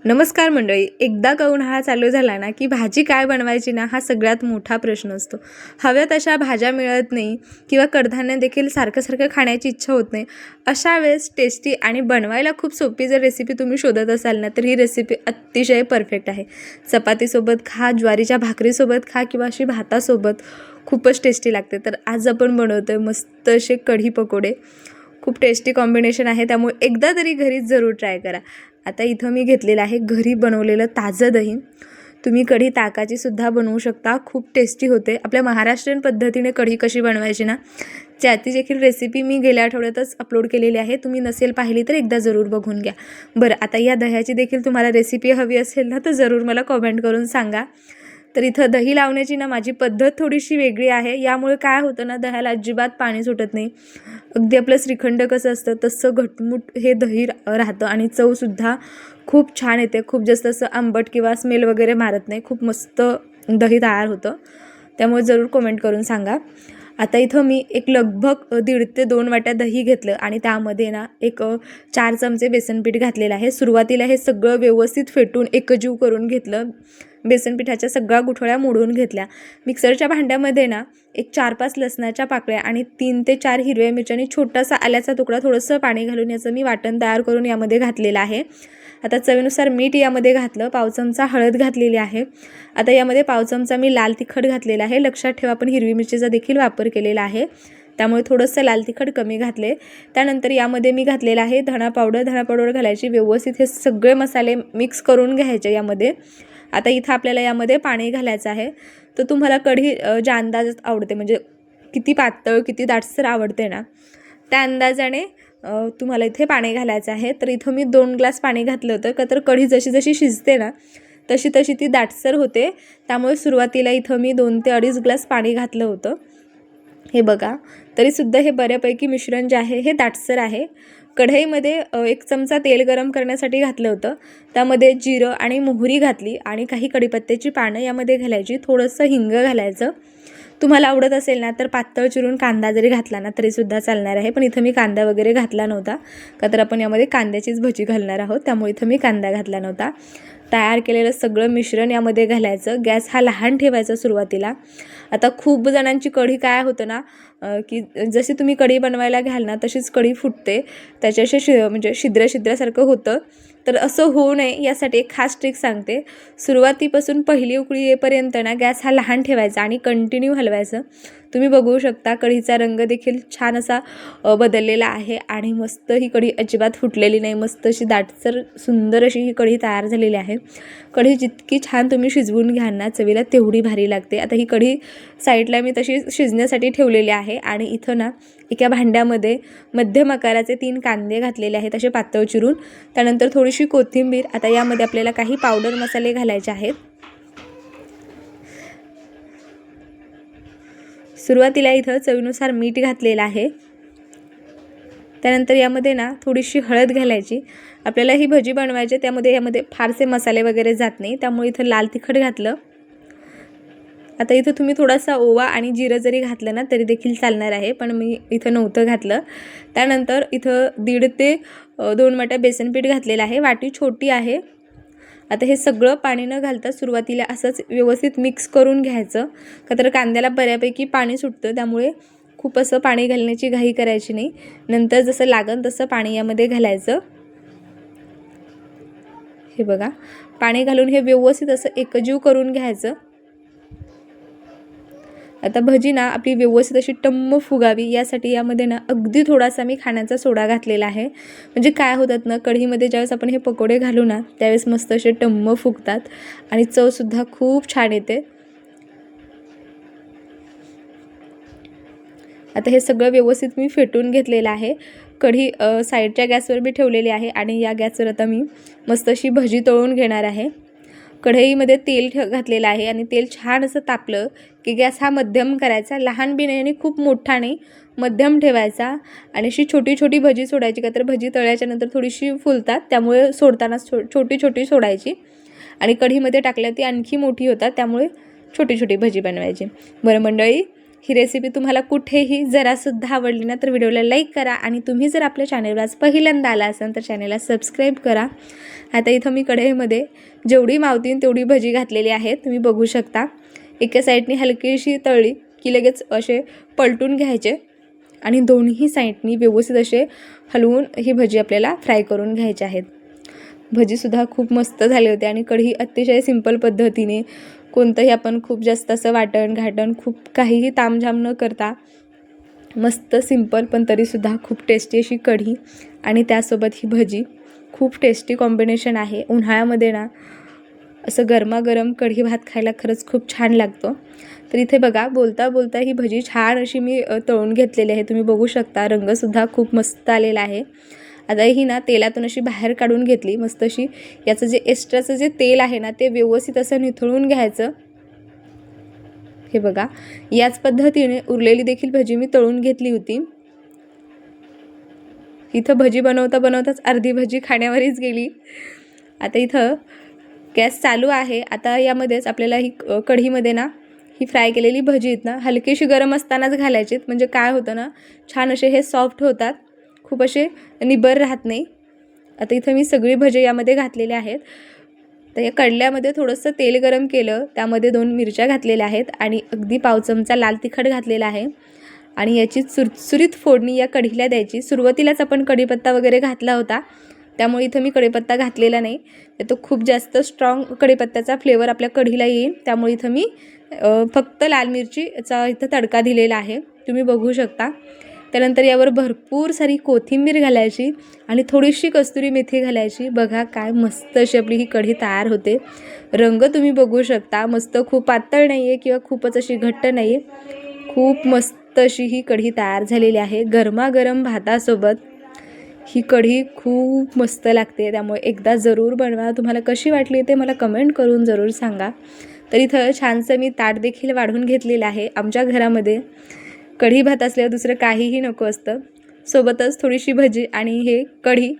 नमस्कार मंडळी. एकदा का उन्हाळा चालू झाला ना की भाजी काय बनवायची ना हा सगळ्यात मोठा प्रश्न असतो. हव्या तशा भाज्या मिळत नाही किंवा कडधान्य देखील सारखं सारखं खाण्याची इच्छा होत नाही. अशा वेळेस टेस्टी आणि बनवायला खूप सोपी जर रेसिपी तुम्ही शोधत असाल ना तर ही रेसिपी अतिशय परफेक्ट आहे. चपातीसोबत खा, ज्वारीच्या भाकरीसोबत खा किंवा अशी भातासोबत खूपच टेस्टी लागते. तर आज आपण बनवतोय मस्त असे कढी पकोडे. खूप टेस्टी कॉम्बिनेशन आहे, त्यामुळे एकदा तरी घरीच जरूर ट्राय करा. आता इथं मी घेतलेलं आहे घरी बनवलेलं ताजं दही. तुम्ही कढी ताकाची सुद्धा बनवू शकता, खूप टेस्टी होते. आपल्या महाराष्ट्रीयन पद्धतीने कढी कशी बनवायची ना त्याची देखील रेसिपी मी गेल्या आठवड्यातच अपलोड केलेली आहे. तुम्ही नसेल पाहिली तर एकदा जरूर बघून घ्या. बरं, आता या दह्याची देखील तुम्हाला रेसिपी हवी असेल ना तर जरूर मला कॉमेंट करून सांगा. तर इथं दही लावण्याची ना माझी पद्धत थोडीशी वेगळी आहे. यामुळे काय होतं ना, दह्याला अजिबात पाणी सुटत नाही. अगदी आपलं श्रीखंड कसं असतं तसं घटमुट हे दही राहतं आणि चवसुद्धा खूप छान येते. खूप जास्त असं आंबट किंवा स्मेल वगैरे मारत नाही. खूप मस्त दही तयार होतं. त्यामुळे जरूर कमेंट करून सांगा. आता इथं मी एक लगभग 1.5 ते 2 वाट्या दही घेतलं आणि त्यामध्ये ना 4 चमचे बेसन पीठ घातलेलं आहे. सुरुवातीला हे सगळं व्यवस्थित फेटून एकजीव करून घेतलं. बेसन पिठाच्या सगळ्या गुठळ्या मोडून घेतल्या. मिक्सरच्या भांड्यामध्ये ना 4-5 लसणाच्या पाकळ्या आणि 3 ते 4 हिरव्या मिरच्या आणि छोटासा आल्याचा तुकडा थोडंसं पाणी घालून याचं मी वाटण तयार करून यामध्ये घातलेलं आहे. आता चवीनुसार मीठ यामध्ये घातलं. पाव चमचा हळद घातलेली आहे. आता यामध्ये पाव चमचा मी लाल तिखट घातलेला आहे. लक्षात ठेवा आपण हिरवी मिरचीचा देखील वापर केलेला आहे, त्यामुळे थोडंसं लाल तिखट कमी घातले. त्यानंतर यामध्ये मी घातलेला आहे धणा पावडर घालायची. व्यवस्थित हे सगळे मसाले मिक्स करून घ्यायचे यामध्ये. आता इथं आपल्याला यामध्ये पाणी घालायचं आहे. तर तुम्हाला कढी ज्या अंदाजात आवडते, म्हणजे किती पातळ किती दाटसर आवडते ना त्या अंदाजाने तुम्हाला इथे पाणी घालायचं आहे. तर इथं मी 2 ग्लास पाणी घातलं होतं का तर कढी जशी जशी शिजते ना तशी तशी ती दाटसर होते. त्यामुळे सुरुवातीला इथं मी 2 ते 2.5 ग्लास पाणी घातलं होतं. हे बघा, तरीसुद्धा हे बऱ्यापैकी मिश्रण जे आहे हे दाटसर आहे. कढईमध्ये 1 चमचा तेल गरम करण्यासाठी घातलं होतं. त्यामध्ये जिरं आणि मोहरी घातली आणि काही कढीपत्त्याची पानं यामध्ये घालायची. थोडंसं हिंग घालायचं. तुम्हाला आवडत असेल ना तर पातळ चिरून कांदा जरी घातला ना तरीसुद्धा चालणार आहे, पण इथं मी कांदा वगैरे घातला नव्हता का तर आपण यामध्ये कांद्याचीच भजी घालणार आहोत, त्यामुळे इथं मी कांदा घातला नव्हता. तयार केलेलं सगळं मिश्रण यामध्ये घालायचं. गॅस हा लहान ठेवायचा सुरुवातीला. आता खूप जणांची कढी काय होतं ना की जशी तुम्ही कढी बनवायला घ्याल ना तशीच कढी फुटते, त्याच्याशी म्हणजे छिद्रासारखं होतं. तर असं होऊ नये यासाठी एक खास ट्रिक सांगते. सुरुवातीपासून पहिली उकळी येईपर्यंत ना गॅस हा लहान ठेवायचा आणि कंटिन्यू हलवायचं. तुम्ही बघू शकता कढीचा रंग देखील छान असा बदललेला आहे आणि मस्त ही कढी अजिबात फुटलेली नाही. मस्त अशी दाटसर सुंदर अशी ही कढी तयार झालेली आहे. कढी जितकी छान तुम्ही शिजवून घ्याल ना चवीला तेवढी भारी लागते. आता ही कढी साईडला मी तशी शिजण्यासाठी ठेवलेली आहे आणि इथं ना एका भांड्यामध्ये मध्यम आकाराचे 3 कांदे घातलेले आहेत असे पातळ चिरून. त्यानंतर थोडीशी कोथिंबीर. आता यामध्ये आपल्याला काही पावडर मसाले घालायचे आहेत. सुरुवातीला इथं चवीनुसार मीठ घातलेलं आहे. त्यानंतर यामध्ये ना थोडीशी हळद घालायची. आपल्याला ही भजी बनवायची यामध्ये फारसे मसाले वगैरे जात नाही, त्यामुळे इथं लाल तिखट घातलं. आता इथं तुम्ही थोडासा ओवा आणि जिरं जरी घातलं ना तरी देखील चालणार आहे, पण मी इथं नव्हतं घातलं. त्यानंतर इथं 1.5 ते 2 वाट्या बेसन पीठ घातलेलं आहे. वाटी छोटी आहे. आता हे सगळं पाणी न घालता सुरुवातीला असंच व्यवस्थित मिक्स करून घ्यायचं का तर कांद्याला बऱ्यापैकी पाणी सुटतं, त्यामुळे खूप असं पाणी घालण्याची घाई करायची नाही. नंतर जसं लागेल तसं पाणी यामध्ये घालायचं. हे बघा, पाणी घालून हे व्यवस्थित असं एकजीव करून घ्यायचं. आता भजी ना आपली व्यवस्थित अशी टम्म फुगावी यासाठी यामध्ये ना अगदी थोडासा मी खाण्याचा सोडा घातलेला आहे. म्हणजे काय होतात ना कढीमध्ये ज्यावेळेस आपण हे पकोडे घालू ना त्यावेळेस मस्त असे टम्म फुगतात आणि चवसुद्धा खूप छान येते. आता हे सगळं व्यवस्थित मी फेटून घेतलेलं आहे. कढी साईडच्या गॅसवर मी ठेवलेली आहे आणि या गॅसवर आता मी मस्त अशी भजी तळून घेणार आहे. कढईमध्ये तेल घातलेलं आहे आणि तेल छान असं तापलं की गॅस हा मध्यम करायचा. लहान बी नाही आणि खूप मोठा नाही, मध्यम ठेवायचा आणि अशी छोटी छोटी भजी सोडायची का तर भजी तळल्याच्या नंतर थोडीशी फुलतात, त्यामुळे सोडताना छोटी छोटी सोडायची आणि कढीमध्ये टाकल्या ती आणखी मोठी होतात, त्यामुळे छोटी छोटी भजी बनवायची. बरं मंडळी, ही रेसिपी तुम्हाला कुठेही जरासुद्धा आवडली ना तर व्हिडिओला लाईक करा आणि तुम्ही जर आपल्या चॅनलवर आज पहिल्यांदा आला असाल तर चॅनलला सबस्क्राईब करा. आता इथं मी कढईमध्ये जेवढी मावतीन तेवढी भजी घातलेली आहे, तुम्ही बघू शकता. एका साईडनी हलकीशी तळली की लगेच असे पलटून घ्यायचे आणि दोन्ही साईडनी व्यवस्थित असे हलवून ही भजी आपल्याला फ्राय करून घ्यायची आहेत. भजीसुद्धा खूप मस्त झाले होते आणि कढी अतिशय सिंपल पद्धतीने, कोणतंही आपण खूप जास्त असं वाटण घाटण खूप काहीही तामझाम न करता मस्त सिंपल पण तरीसुद्धा खूप टेस्टी अशी कढी आणि त्यासोबत ही भजी खूप टेस्टी कॉम्बिनेशन आहे. उन्हाळ्यामध्ये ना असं गरमागरम कढी भात खायला खरंच खूप छान लागतो. तर इथे बघा बोलता बोलता ही भजी छान अशी मी तळून घेतलेली आहे. तुम्ही बघू शकता रंगसुद्धा खूप मस्त आलेला आहे. आता ही ना तेलातून अशी बाहेर काढून घेतली मस्त अशी. याचं जे एक्स्ट्राचं जे तेल आहे ना ते व्यवस्थित असं निथळून घ्यायचं. हे बघा याच पद्धतीने उरलेली देखील भजी मी तळून घेतली होती. इथं भजी बनवता बनवताच अर्धी भजी खाण्यावरच गेली. आता इथं गॅस चालू आहे. आता यामध्येच आपल्याला ही कढीमध्ये ना ही फ्राय केलेली भजी आहेत ना हलकीशी गरम असतानाच घालायची, म्हणजे काय होतं ना छान असे हे सॉफ्ट होतात, खूप असे निबर राहत नाही. आता इथं मी सगळी भजी यामध्ये घातलेली आहेत. तर या कडल्यामध्ये थोडंसं तेल गरम केलं, त्यामध्ये 2 मिरच्या घातलेल्या आहेत आणि अगदी पाव चमचा लाल तिखट घातलेला आहे आणि याची सुरसुरीत फोडणी या कढीला द्यायची. सुरुवातीलाच आपण कढीपत्ता वगैरे घातला होता, त्यामुळे इथं मी कढीपत्ता घातलेला नाही. तो खूप जास्त स्ट्रॉंग कढीपत्त्याचा फ्लेवर आपल्या कढीला येईल, त्यामुळे इथं मी फक्त लाल मिरचीचा इथं तडका दिलेला आहे, तुम्ही बघू शकता. त्यानंतर यावर भरपूर सारी कोथिंबीर घालायची आणि थोडीशी कस्तुरी मेथी घालायची. बघा काय मस्त अशी आपली ही कढी तयार होते. रंग तुम्ही बघू शकता, मस्त खूप पातळ नाही आहे किंवा खूपच अशी घट्ट नाही आहे, खूप मस्त अशी ही कढी तयार झालेली आहे. गरमागरम भातासोबत ही कढी खूप मस्त लागते, त्यामुळे एकदा जरूर बनवा. तुम्हाला कशी वाटली ते मला कमेंट करून जरूर सांगा. तर इथं छानसं मी ताट देखील वाढून घेतलेलं आहे. आमच्या घरामध्ये कढी भात असल्यावर दुसरं काहीही नको असतं, सोबतच थोडीशी भजी आणि हे कढी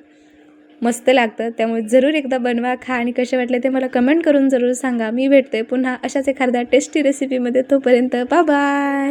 मस्त लागतं. त्यामुळे जरूर एकदा बनवा, खा आणि कसे वाटले ते मला कमेंट करून जरूर सांगा. मी भेटते पुन्हा अशाच एखाद्या टेस्टी रेसिपीमध्ये. तोपर्यंत बाय बाय.